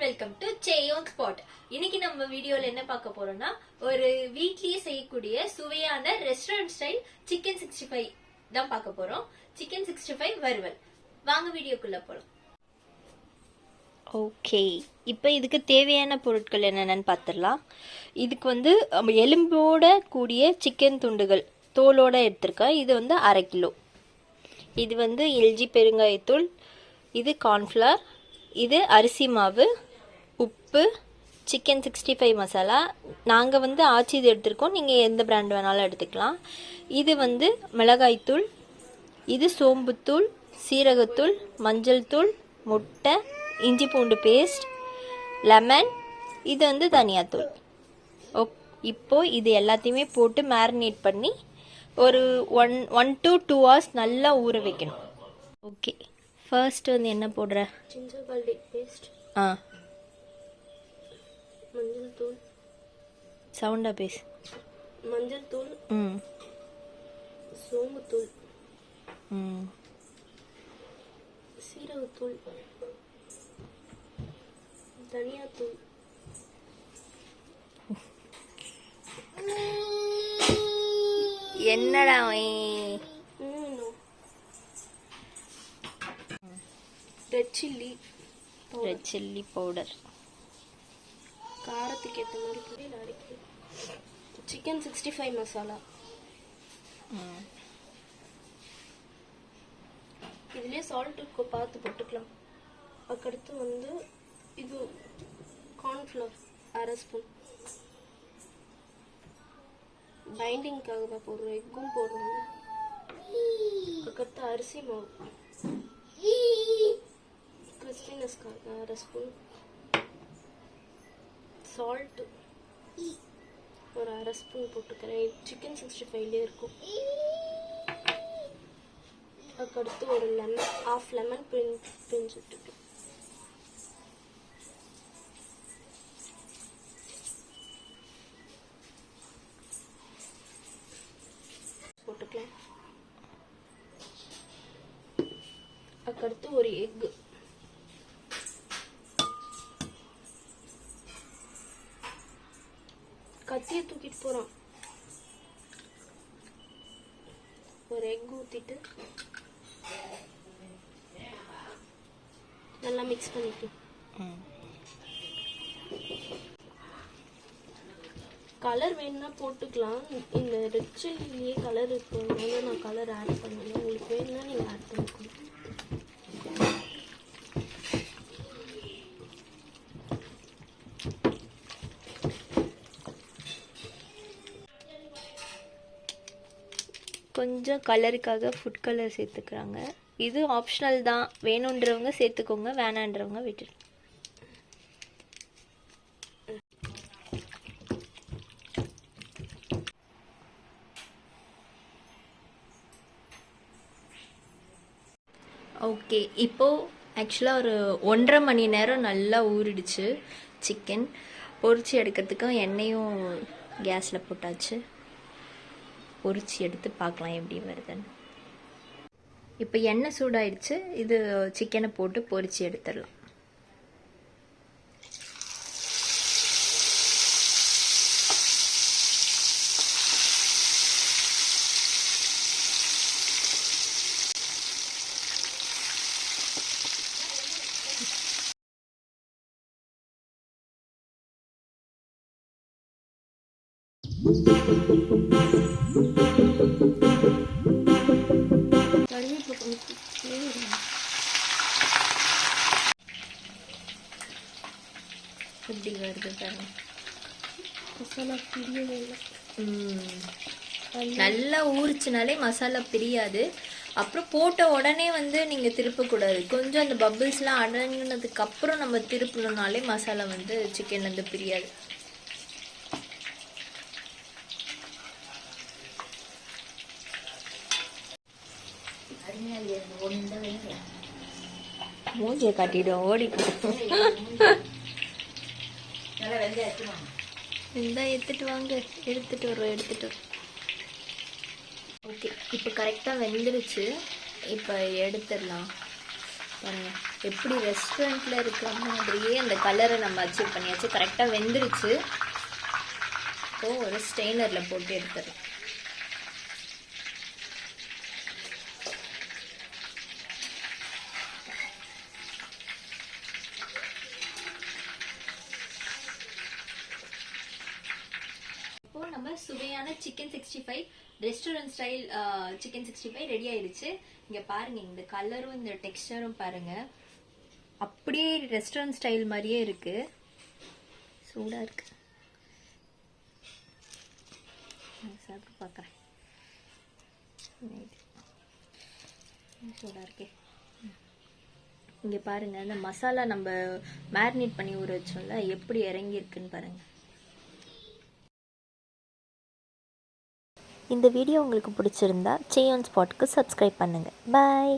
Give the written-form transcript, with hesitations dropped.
Welcome to Cheyone spot. இன்னைக்கு நம்ம வீடியோல என்ன பார்க்க போறோம்னா ஒரு வீட்லயே செய்யக்கூடிய சுவையான ரெஸ்டாரண்ட் ஸ்டைல் சிக்கன் 65 தான் பார்க்க போறோம். சிக்கன் 65 வறுவல். வாங்க வீடியோக்குள்ள போலாம். ஓகே, இப்போ இதுக்கு தேவையான பொருட்கள் என்னென்னு பார்த்துடலாம். இதுக்கு எலும்போட கூடிய சிக்கன் துண்டுகள் தோலோட எடுத்திருக்கேன். இது 1/2 கிலோ. இது எல்ஜி பெருங்காயத்தூள், இது கார்ன்ஃப்ளவர், இது அரிசி மாவு, உப்பு, சிக்கன் 65 மசாலா. நாங்கள் ஆச்சி இது எடுத்துருக்கோம், நீங்கள் எந்த பிராண்ட் வேணாலும் எடுத்துக்கலாம். இது மிளகாய்த்தூள், இது சோம்புத்தூள், சீரகத்தூள், மஞ்சள் தூள், முட்டை, இஞ்சி பூண்டு பேஸ்ட், லெமன், இது தனியாத்தூள். இப்போது இது எல்லாத்தையுமே போட்டு மேரினேட் பண்ணி ஒரு 1 to 2 hours நல்லா ஊற வைக்கணும். ஓகே, ஃபர்ஸ்ட் என்ன போடுற? ginger garlic paste, மஞ்சள் தூள், சவுண்டா பேஸ், மஞ்சள் தூள், சோம்பு தூள், சீரகத்தூள், தனியாத்தூள், என்னடா ரெட் சில்லி பவுடர், காரத்துக்கு ஏற்ற மாதிரி பொடியில் அரைக்கி, சிக்கன் 65 மசாலா, இதுலேயே சால்ட் பார்த்து போட்டுக்கலாம். அதுக்கடுத்து இது கார்ன்ஃப்ளவர் 1/2 ஸ்பூன், பைண்டிங்காக தான் போடுறோம், எக்கும் போடுறோம். அதுக்கடுத்து அரிசி மாவு கிறிஸ்பினஸ்க்காக 1/2 ஸ்பூன், சால்ட் ஒரு 1/2 ஸ்பூன் போட்டுக்கிறேன். சிக்கன் 65லே இருக்கும். அதுக்கடுத்து ஒரு லெமன், ½ லெமன் பிரிஞ்சு விட்டுட்டு போட்டுக்கலாம். அதுக்கடுத்து ஒரு எக், கத்தியை தூக்கிட்டு போறான். ஒரு எக் ஊத்திட்டு நல்லா மிக்ஸ் பண்ணிட்டு, கலர் வேணும்னா போட்டுக்கலாம். இந்த ரெட் சில்லியே கலர் இருக்கிறதுனால நான் கலர் ஆட் பண்ணல. உங்களுக்கு வேணும்னா நீங்கள் ஆட் பண்ணிக்கலாம். கொஞ்சம் கலருக்காக ஃபுட் கலர் சேர்த்துக்கிறாங்க. இது ஆப்ஷனல் தான், வேணுன்றவங்க சேர்த்துக்கோங்க, வேணான்றவங்க விட்டுரு. ஓகே, இப்போது ஆக்சுவலாக ஒரு 1.5 மணி நேரம் நல்லா ஊறிடுச்சு சிக்கன். பொரிச்சு எடுக்கிறதுக்கு எண்ணெயும் கேஸில் போட்டாச்சு. பொரிச்சு எடுத்து பார்க்கலாம் எப்படி வருதுன்னு. இப்போ எண்ணெய் சூடாயிடுச்சு, இது சிக்கனை போட்டு பொரிச்சு எடுத்துடலாம். எப்படி வருது பாருங்க. மசாலா பிரியவே இல்லை. நல்லா ஊறிச்சுனாலே மசாலா பிரியாது. அப்புறம் போட்ட உடனே நீங்கள் திருப்பக்கூடாது. கொஞ்சம் அந்த பபிள்ஸ்லாம் அடங்கினதுக்கு அப்புறம் நம்ம திருப்பணும்னாலே மசாலா சிக்கன்லேருந்து பிரியாது. மூஞ்சியை காட்டிடும், ஓடிக்கும். இந்த எடுத்துட்டு வாங்க, எடுத்துட்டு வரோம். ஓகே, இப்போ கரெக்டாக வெந்துருச்சு. இப்போ எடுத்துடலாம் பாருங்க. எப்படி ரெஸ்டாரண்ட்டில் இருக்கிற மாதிரியே அந்த கலரை நம்ம அச்சீவ் பண்ணியாச்சு. கரெக்டாக வெந்துருச்சு. இப்போது ஒரு ஸ்டெய்னரில் போட்டு எடுத்துடலாம். இப்போது நம்ம சுவையான chicken 65 restaurant style chicken 65 ready ஆயிடுச்சு. இங்கே பாருங்கள், இந்த கலரும் இந்த டெக்ஸ்டரும் பாருங்கள், அப்படியே ரெஸ்டாரண்ட் ஸ்டைல் மாதிரியே இருக்குது. சூடாக இருக்குது. சாப்பிட்டு பார்க்குறேன். சூடாக இருக்கே. இங்கே பாருங்கள், இந்த மசாலா நம்ம மேரினேட் பண்ணி ஊற வச்சோம்ல, எப்படி இறங்கியிருக்குன்னு பாருங்கள். இந்த வீடியோ உங்களுக்கு பிடிச்சிருந்தா சேயோன் ஸ்பாட்க்கு சப்ஸ்கிரைப் பண்ணுங்கள். பாய்.